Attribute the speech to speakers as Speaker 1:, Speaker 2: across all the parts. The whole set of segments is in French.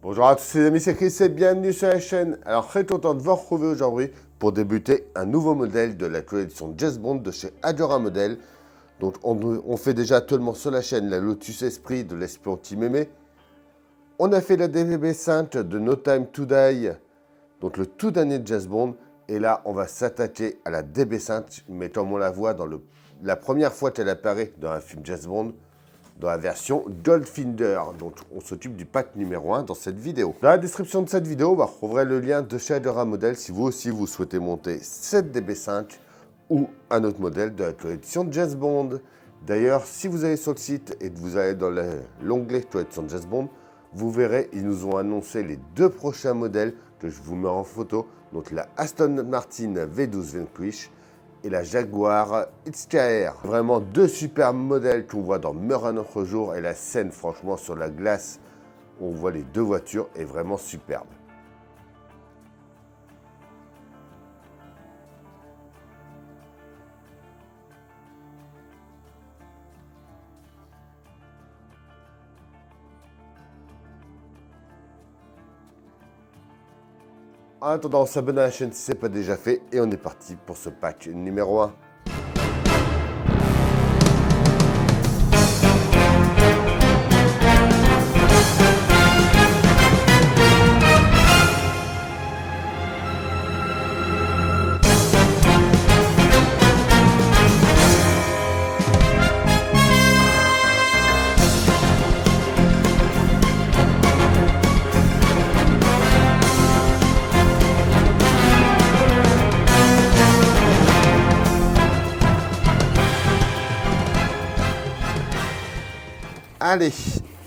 Speaker 1: Bonjour à tous les amis, c'est Chris et bienvenue sur la chaîne. Alors très content de vous retrouver aujourd'hui pour débuter un nouveau modèle de la collection James Bond de chez Adora Model. Donc on fait déjà actuellement sur la chaîne la Lotus Esprit de l'espion Team Aimé. On a fait la DB5 de No Time to Die, donc le tout dernier de James Bond. Et là on va s'attaquer à la DB5, mais comme on la voit dans la première fois qu'elle apparaît dans un film James Bond, dans la version Goldfinger. Donc on s'occupe du pack numéro 1 dans cette vidéo. Dans la description de cette vidéo, vous retrouverez le lien de chez Adora Model si vous aussi vous souhaitez monter cette DB5 ou un autre modèle de la collection James Bond. D'ailleurs, si vous allez sur le site et que vous allez dans l'onglet collection James Bond, vous verrez, ils nous ont annoncé les deux prochains modèles que je vous mets en photo. Donc la Aston Martin V12 Vanquish et la Jaguar XKR. Vraiment deux superbes modèles qu'on voit dans Meurt un autre jour, et la scène franchement sur la glace, on voit les deux voitures, est vraiment superbe. En attendant, on s'abonne à la chaîne si ce n'est pas déjà fait et on est parti pour ce pack numéro 1. Allez,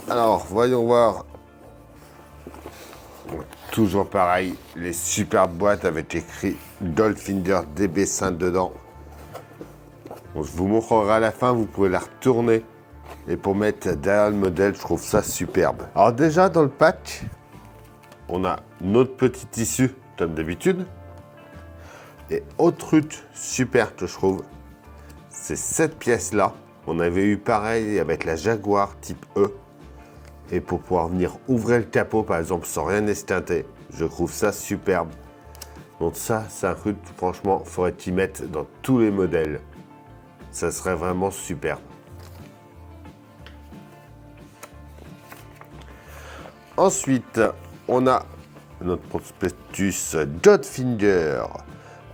Speaker 1: alors voyons voir. Toujours pareil, les superbes boîtes avec écrit Goldfinger DB5 dedans. On vous montrera à la fin, vous pouvez la retourner. Et pour mettre derrière le modèle, je trouve ça superbe. Alors déjà dans le pack, on a notre petit tissu, comme d'habitude. Et autre truc super que je trouve, c'est cette pièce-là. On avait eu pareil avec la Jaguar type E. Et pour pouvoir venir ouvrir le capot, par exemple, sans rien esquinter, je trouve ça superbe. Donc ça, c'est un truc, franchement, il faudrait y mettre dans tous les modèles. Ça serait vraiment superbe. Ensuite, on a notre prospectus Goldfinger.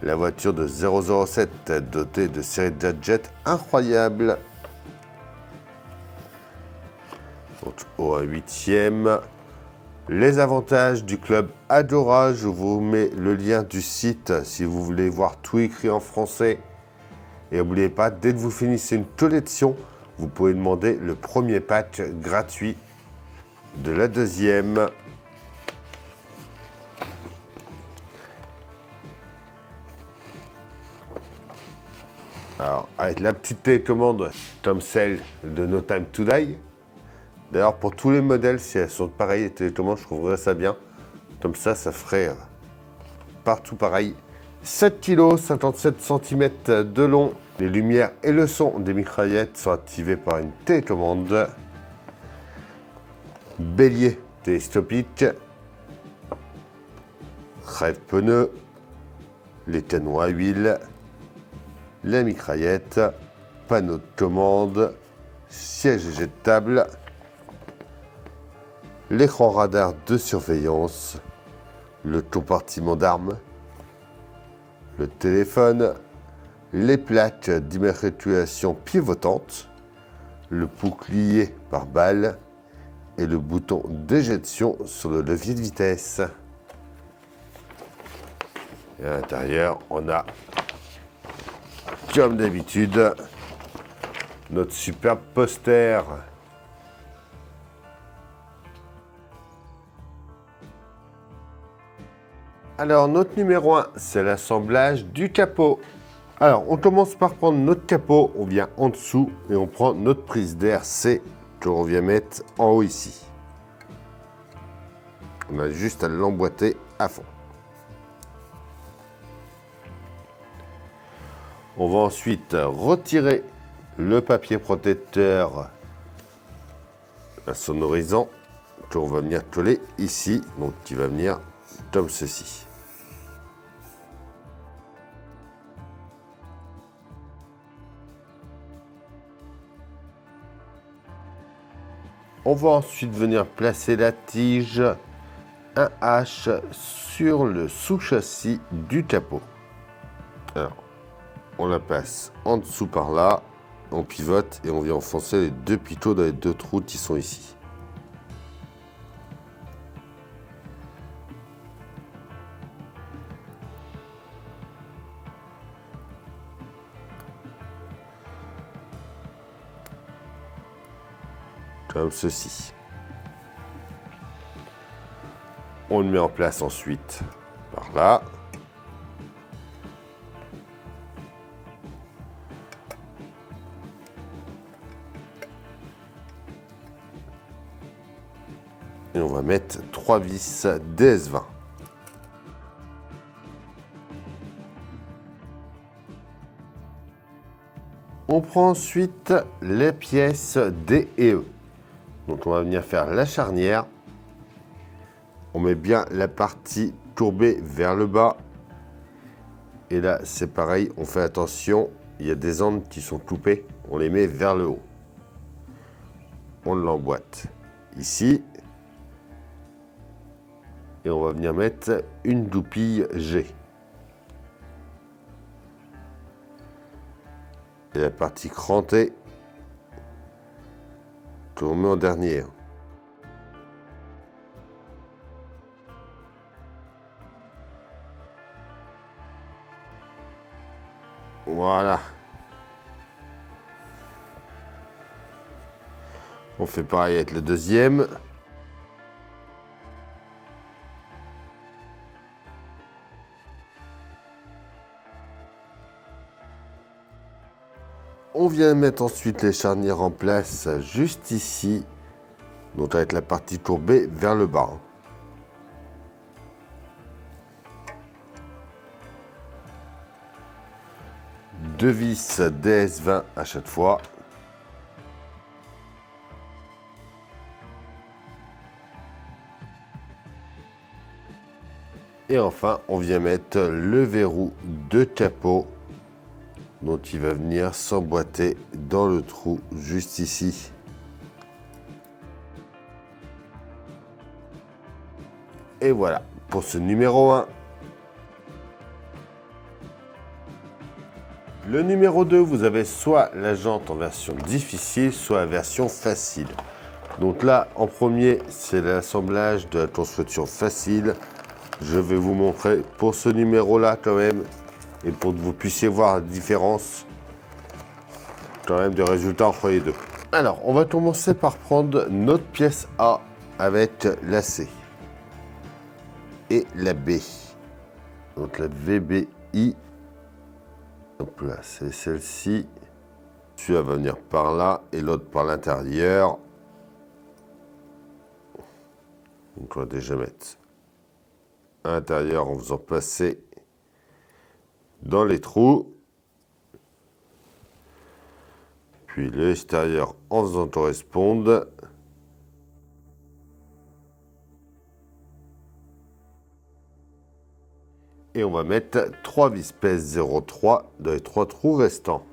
Speaker 1: La voiture de 007 dotée de série de gadgets incroyables. Donc, au 8e, les avantages du club Adora. Je vous mets le lien du site si vous voulez voir tout écrit en français. Et n'oubliez pas, dès que vous finissez une collection, vous pouvez demander le premier pack gratuit de la deuxième. Alors, avec la petite télécommande comme celle de No Time to Die. D'ailleurs, pour tous les modèles, si elles sont pareilles, les télécommandes, je trouverais ça bien. Comme ça, ça ferait partout pareil. 7 kg, 57 cm de long. Les lumières et le son des mitraillettes sont activés par une télécommande. Bélier télescopique. Crève pneu. Les canons à huile. La mitraillette. Panneau de commande. Siège éjectable. L'écran radar de surveillance, le compartiment d'armes, le téléphone, les plaques d'immatriculation pivotantes, le bouclier par balle et le bouton d'éjection sur le levier de vitesse. Et à l'intérieur, on a, comme d'habitude, notre superbe poster. Alors, notre numéro 1, c'est l'assemblage du capot. Alors, on commence par prendre notre capot, on vient en dessous et on prend notre prise d'air C que l'on vient mettre en haut ici. On a juste à l'emboîter à fond. On va ensuite retirer le papier protecteur insonorisant qu'on va venir coller ici, donc qui va venir comme ceci. On va ensuite venir placer la tige 1H sur le sous-châssis du capot. Alors, on la passe en dessous par là, on pivote et on vient enfoncer les deux picots dans les deux trous qui sont ici. Comme ceci. On le met en place ensuite par là. Et on va mettre 3 vis DS20. On prend ensuite les pièces D et E. Donc on va venir faire la charnière. On met bien la partie courbée vers le bas. Et là, c'est pareil, on fait attention. Il y a des angles qui sont coupés. On les met vers le haut. On l'emboîte ici. Et on va venir mettre une goupille G. Et la partie crantée, qu'on met en dernière. Voilà. On fait pareil avec le deuxième. On vient mettre ensuite les charnières en place juste ici. Donc avec la partie courbée vers le bas. Deux vis DS20 à chaque fois. Et enfin, on vient mettre le verrou de capot dont il va venir s'emboîter dans le trou juste ici. Et voilà pour ce numéro 1. Le numéro 2, vous avez soit la jante en version difficile, soit la version facile. Donc là, en premier, c'est l'assemblage de la construction facile. Je vais vous montrer pour ce numéro-là quand même, et pour que vous puissiez voir la différence quand même de résultats entre les deux. Alors, on va commencer par prendre notre pièce A avec la C et la B. Donc la VBI. Hop là, c'est celle-ci. Celui-là va venir par là et l'autre par l'intérieur. Donc on va déjà mettre à l'intérieur en faisant passer dans les trous. Puis l'extérieur en faisant correspondre. Et on va mettre 3 vis pèse 0,3 dans les 3 trous restants.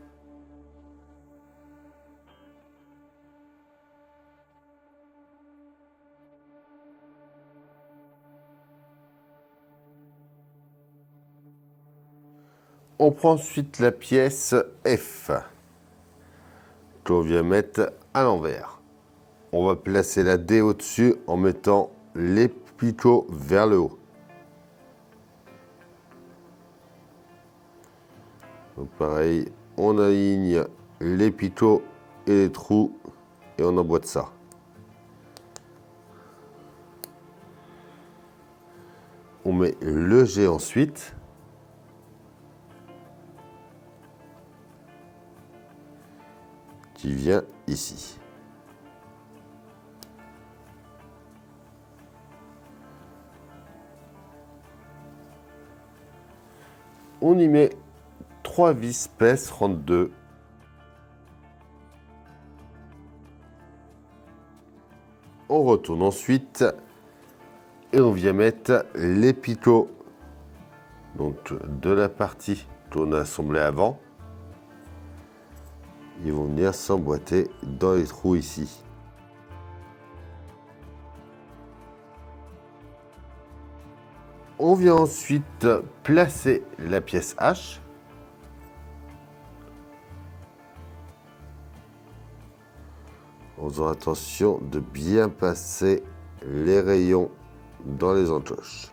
Speaker 1: On prend ensuite la pièce F qu'on vient mettre à l'envers. On va placer la D au-dessus en mettant les picots vers le haut. Donc pareil, on aligne les picots et les trous et on emboîte ça. On met le G ensuite. Qui vient ici. On y met 3 vis pèse 32. On retourne ensuite et on vient mettre les picots donc de la partie qu'on a assemblée avant. Ils vont venir s'emboîter dans les trous ici. On vient ensuite placer la pièce H. En faisant attention de bien passer les rayons dans les encoches.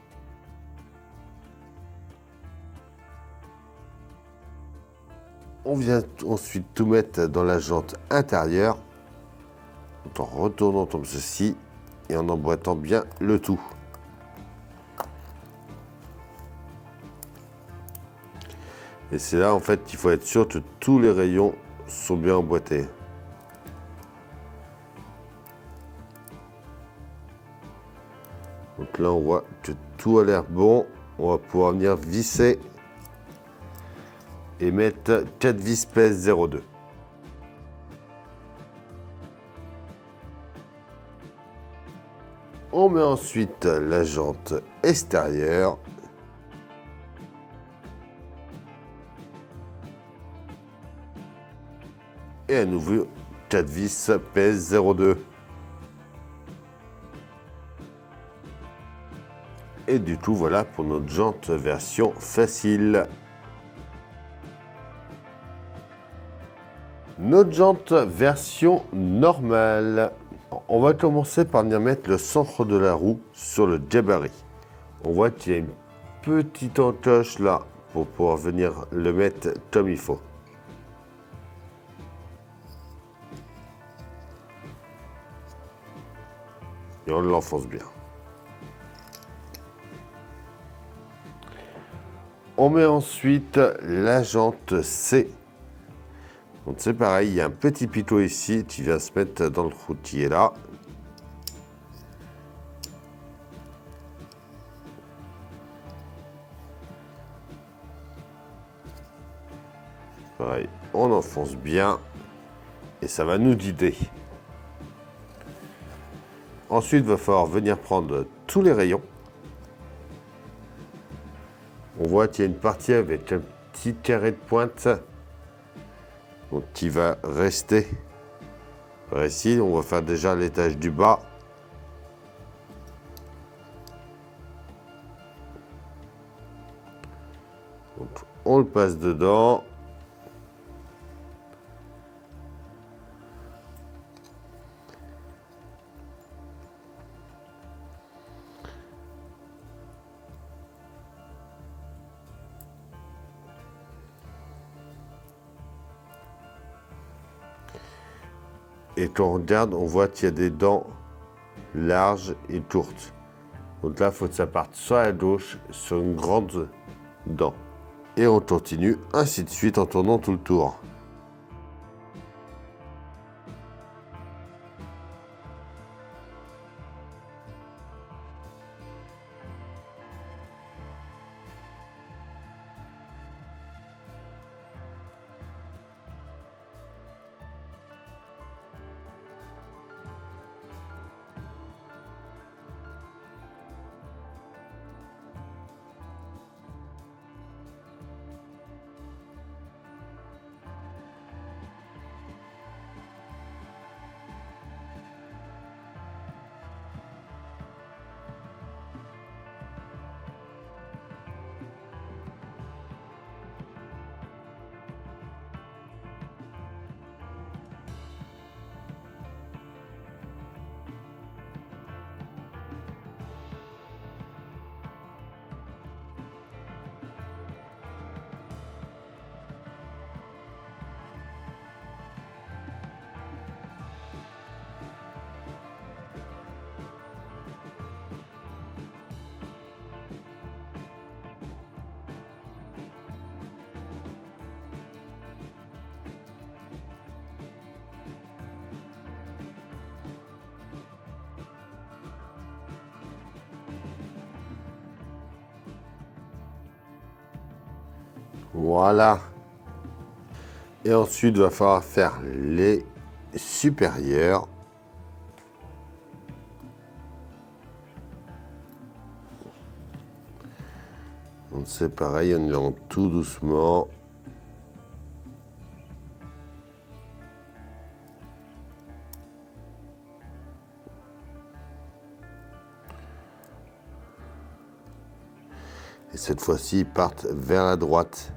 Speaker 1: On vient ensuite tout mettre dans la jante intérieure en retournant comme ceci et en emboîtant bien le tout. Et c'est là en fait qu'il faut être sûr que tous les rayons sont bien emboîtés. Donc là on voit que tout a l'air bon. On va pouvoir venir visser et mettre 4 vis pèse 0,2. On met ensuite la jante extérieure. Et à nouveau 4 vis pèse 0,2. Et du coup voilà pour notre jante version facile. Notre jante version normale. On va commencer par venir mettre le centre de la roue sur le gabarit. On voit qu'il y a une petite encoche là pour pouvoir venir le mettre comme il faut. Et on l'enfonce bien. On met ensuite la jante C. Donc c'est pareil, il y a un petit picot ici qui vient se mettre dans le trou qui est là. Pareil, on enfonce bien et ça va nous guider. Ensuite, il va falloir venir prendre tous les rayons. On voit qu'il y a une partie avec un petit carré de pointe donc qui va rester par ici. On va faire déjà l'étage du bas. Donc, on le passe dedans. Et quand on regarde, on voit qu'il y a des dents larges et courtes. Donc là, il faut que ça parte soit à gauche, sur une grande dent. Et on continue ainsi de suite en tournant tout le tour. Voilà. Et ensuite, il va falloir faire les supérieurs. Donc c'est pareil, on y rentre tout doucement. Et cette fois-ci, ils partent vers la droite.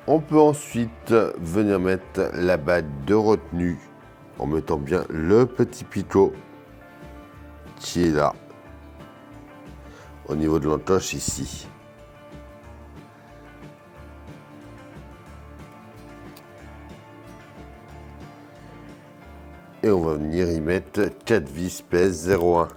Speaker 1: On peut ensuite venir mettre la bague de retenue en mettant bien le petit picot qui est là, au niveau de l'entoche ici. Et on va venir y mettre 4 vis pèse 0,1.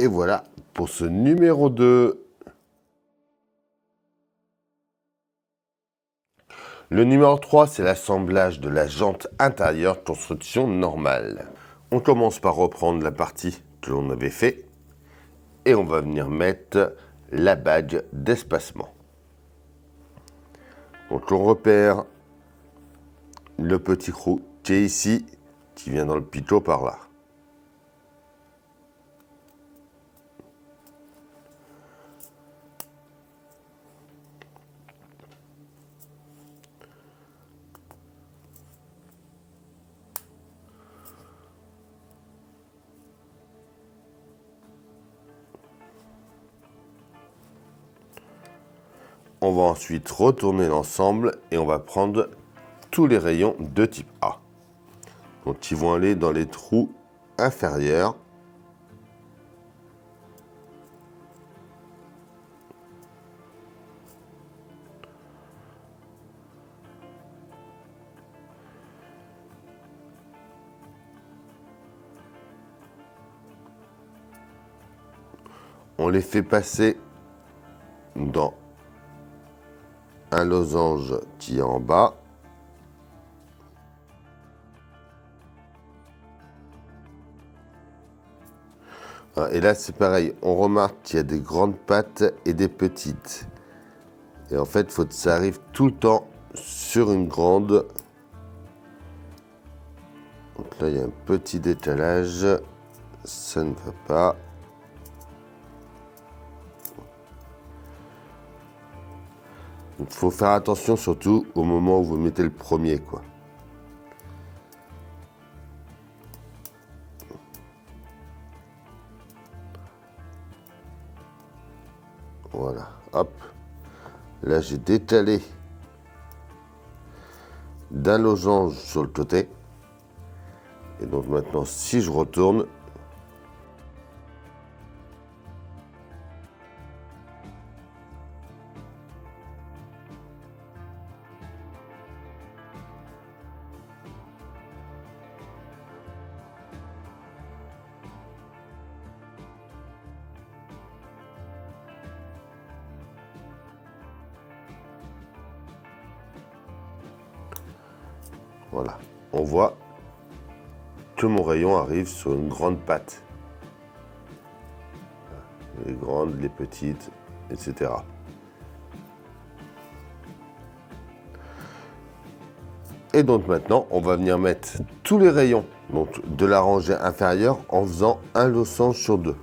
Speaker 1: Et voilà pour ce numéro 2. Le numéro 3, c'est l'assemblage de la jante intérieure construction normale. On commence par reprendre la partie que l'on avait fait et on va venir mettre la bague d'espacement. Donc on repère le petit trou qui est ici, qui vient dans le picot par là. On va ensuite retourner l'ensemble et on va prendre tous les rayons de type A. Donc ils vont aller dans les trous inférieurs. On les fait passer dans un losange qui est en bas. Et là, c'est pareil. On remarque qu'il y a des grandes pattes et des petites. Et en fait, il faut que ça arrive tout le temps sur une grande. Donc là, il y a un petit décalage. Ça ne va pas. Il faut faire attention surtout au moment où vous mettez le premier, quoi. Voilà, hop. Là, j'ai décalé d'un losange sur le côté. Et donc maintenant, si je retourne, voilà, on voit que mon rayon arrive sur une grande patte. Les grandes, les petites, etc. Et donc maintenant, on va venir mettre tous les rayons donc, de la rangée inférieure en faisant un losange sur deux.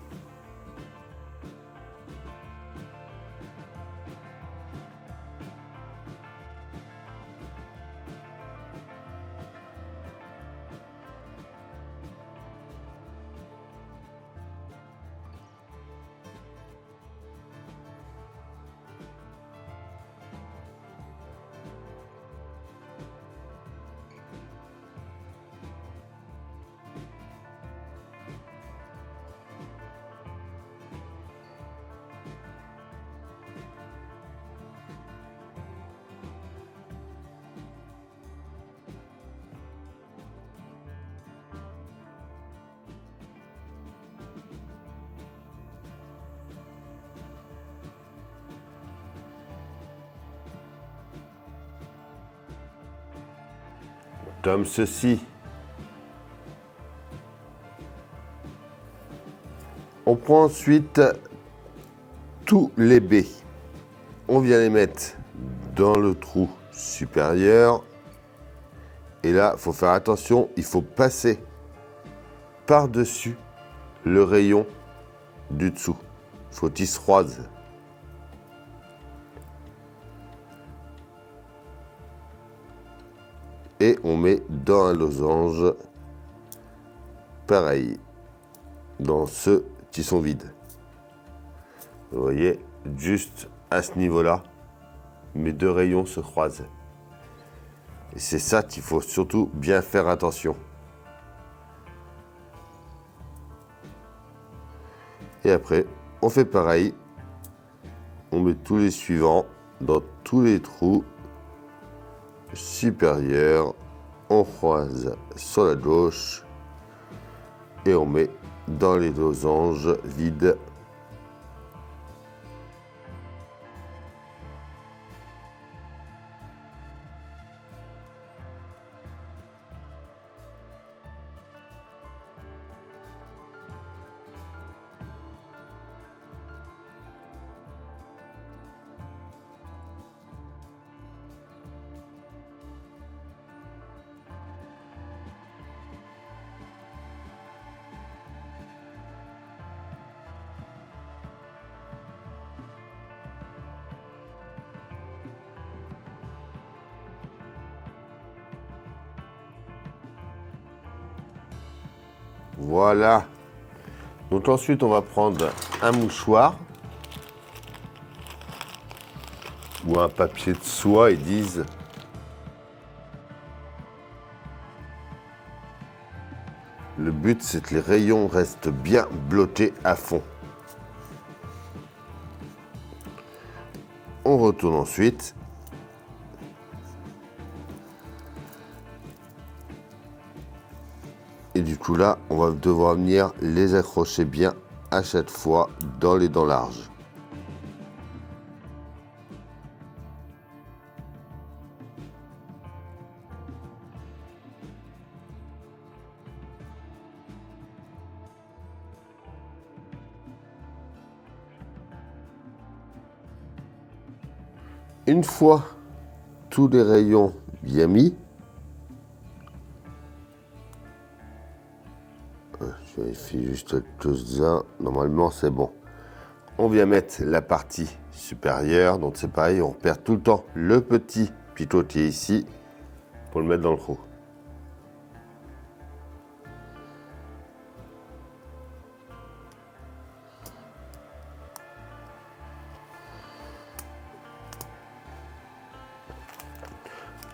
Speaker 1: Comme ceci. On prend ensuite tous les baies. On vient les mettre dans le trou supérieur. Et là, il faut faire attention, il faut passer par-dessus le rayon du dessous. Il faut qu'ils se croisent. Et on met dans un losange, pareil, dans ceux qui sont vides. Vous voyez, juste à ce niveau-là, mes deux rayons se croisent. Et c'est ça qu'il faut surtout bien faire attention. Et après, on fait pareil. On met tous les suivants dans tous les trous supérieurs. On croise sur la gauche et on met dans les losanges vides. Voilà. Donc ensuite, on va prendre un mouchoir ou un papier de soie, ils disent. Le but, c'est que les rayons restent bien bloqués à fond. On retourne ensuite. Et du coup là, on va devoir venir les accrocher bien à chaque fois dans les dents larges. Une fois tous les rayons bien mis, je vérifie juste quelques-uns, normalement c'est bon. On vient mettre la partie supérieure, donc c'est pareil, on repère tout le temps le petit picotier ici pour le mettre dans le trou.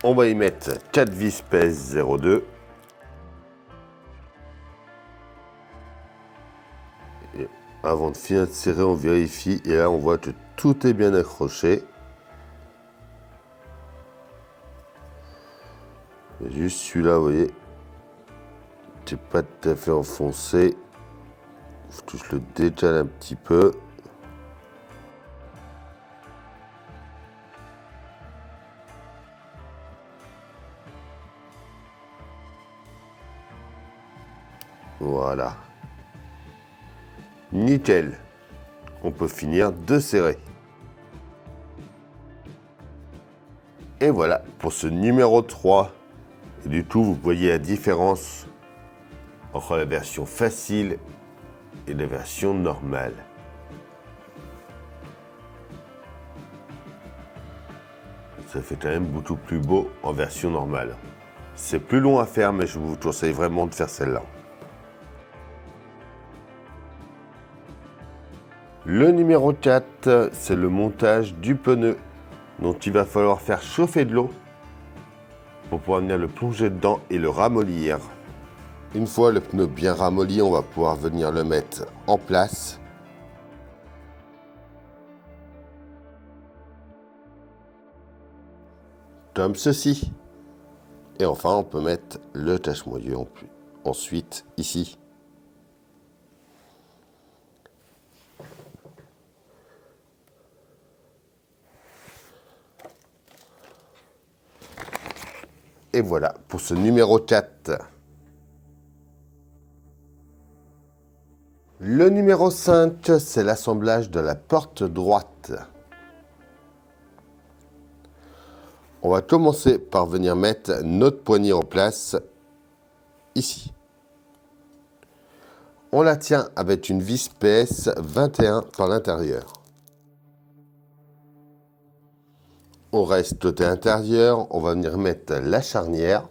Speaker 1: On va y mettre 4 vis pèse 0,2. Et avant de finir de serrer, on vérifie. Et là, on voit que tout est bien accroché. Et juste celui-là, vous voyez, c'est pas tout à fait enfoncé. Il faut que je le décale un petit peu. Voilà. Nickel. On peut finir de serrer. Et voilà pour ce numéro 3 Et du tout, vous voyez la différence entre la version facile et la version normale. Ça fait quand même beaucoup plus beau en version normale. C'est plus long à faire, mais je vous conseille vraiment de faire celle-là. Le numéro 4, c'est le montage du pneu. Donc il va falloir faire chauffer de l'eau pour pouvoir venir le plonger dedans et le ramollir. Une fois le pneu bien ramolli, on va pouvoir venir le mettre en place. Comme ceci. Et enfin, on peut mettre le cache-moyeu ensuite ici. Et voilà pour ce numéro 4. Le numéro 5, c'est l'assemblage de la porte droite. On va commencer par venir mettre notre poignée en place ici. On la tient avec une vis PS 21 par l'intérieur. On reste côté intérieur, on va venir mettre la charnière.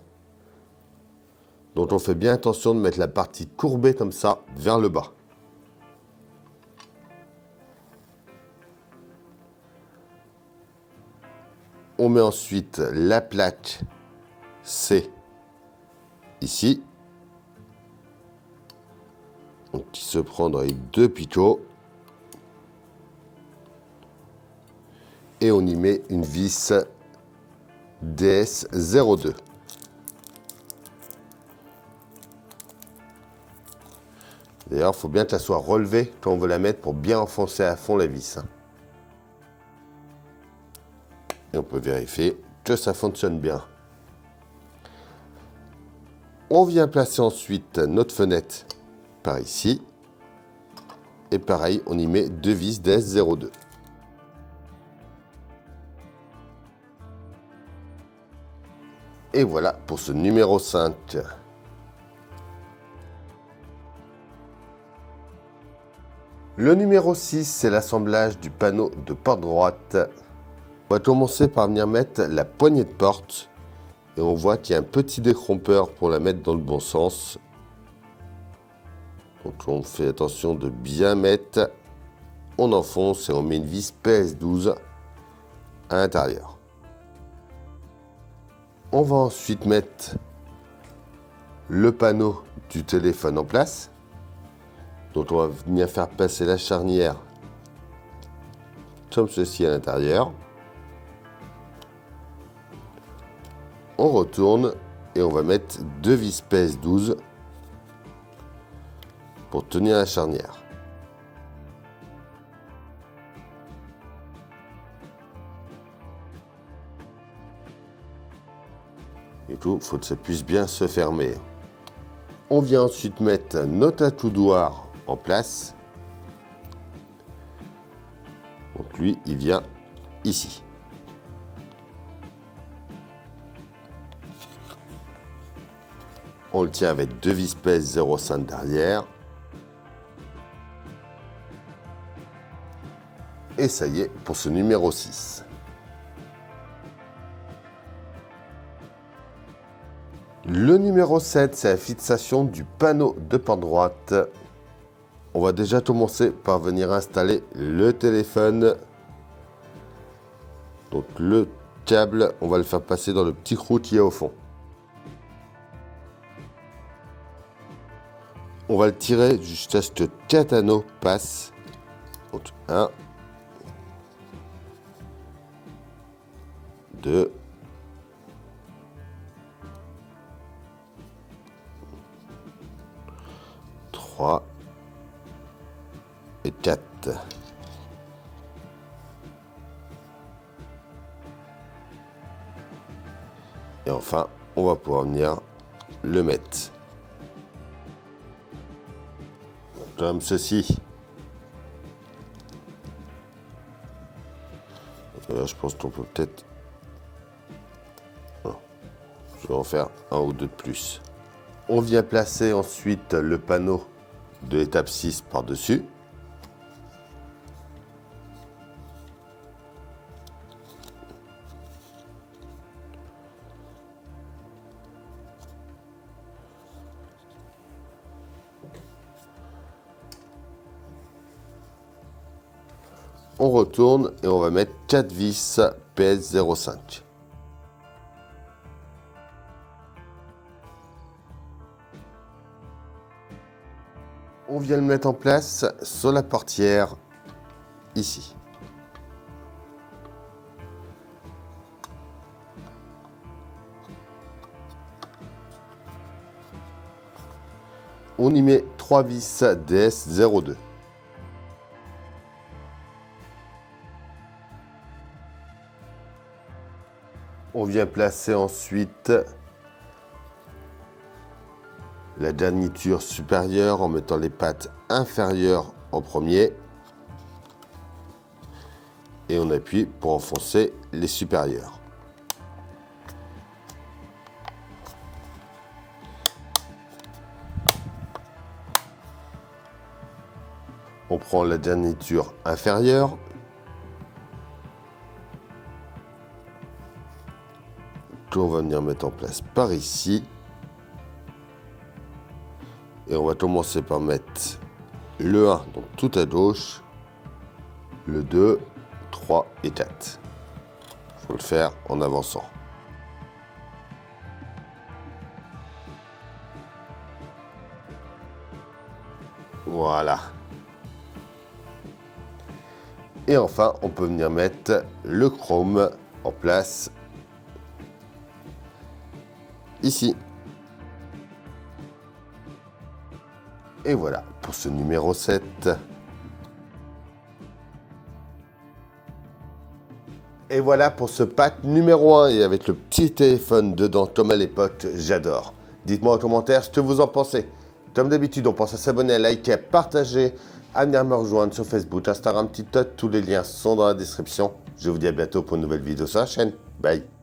Speaker 1: Donc on fait bien attention de mettre la partie courbée comme ça vers le bas. On met ensuite la plaque C ici. Donc qui se prend avec 2 picots. Et on y met une vis DS02. D'ailleurs, il faut bien qu'elle soit relevée quand on veut la mettre pour bien enfoncer à fond la vis. Et on peut vérifier que ça fonctionne bien. On vient placer ensuite notre fenêtre par ici. Et pareil, on y met 2 vis DS02. Et voilà pour ce numéro 5. Le numéro 6, c'est l'assemblage du panneau de porte droite. On va commencer par venir mettre la poignée de porte. Et on voit qu'il y a un petit décrompeur pour la mettre dans le bon sens. Donc on fait attention de bien mettre. On enfonce et on met une vis PS12 à l'intérieur. On va ensuite mettre le panneau du téléphone en place. Donc on va venir faire passer la charnière comme ceci à l'intérieur. On retourne et on va mettre 2 vis PS12 pour tenir la charnière. Et tout, il faut que ça puisse bien se fermer. On vient ensuite mettre notre attoudoir en place. Donc lui, il vient ici. On le tient avec 2 vis PS 05 derrière. Et ça y est pour ce numéro 6. Le numéro 7, c'est la fixation du panneau de porte droite. On va déjà commencer par venir installer le téléphone. Donc le câble, on va le faire passer dans le petit trou qu'il y a au fond. On va le tirer jusqu'à ce que 4 anneaux passent. Donc 1, 2, 3 et 4. Et enfin, on va pouvoir venir le mettre comme ceci. Là, je pense qu'on peut peut-être... Non, je peux en faire un ou deux de plus. On vient placer ensuite le panneau de l'étape 6 par-dessus. On retourne et on va mettre 4 vis PS05. On vient le mettre en place sur la portière, ici. On y met 3 vis DS02. On vient placer ensuite la garniture supérieure en mettant les pattes inférieures en premier. Et on appuie pour enfoncer les supérieures. On prend la garniture inférieure. On va venir mettre en place par ici. Et on va commencer par mettre le 1, donc tout à gauche, le 2, 3 et 4. Il faut le faire en avançant. Voilà. Et enfin, on peut venir mettre le chrome en place ici. Et voilà pour ce numéro 7. Et voilà pour ce pack numéro 1 et avec le petit téléphone dedans comme à l'époque, j'adore. Dites-moi en commentaire ce que vous en pensez. Comme d'habitude, on pense à s'abonner, à liker, à partager, à venir me rejoindre sur Facebook, Instagram, TikTok. Tous les liens sont dans la description. Je vous dis à bientôt pour une nouvelle vidéo sur la chaîne. Bye.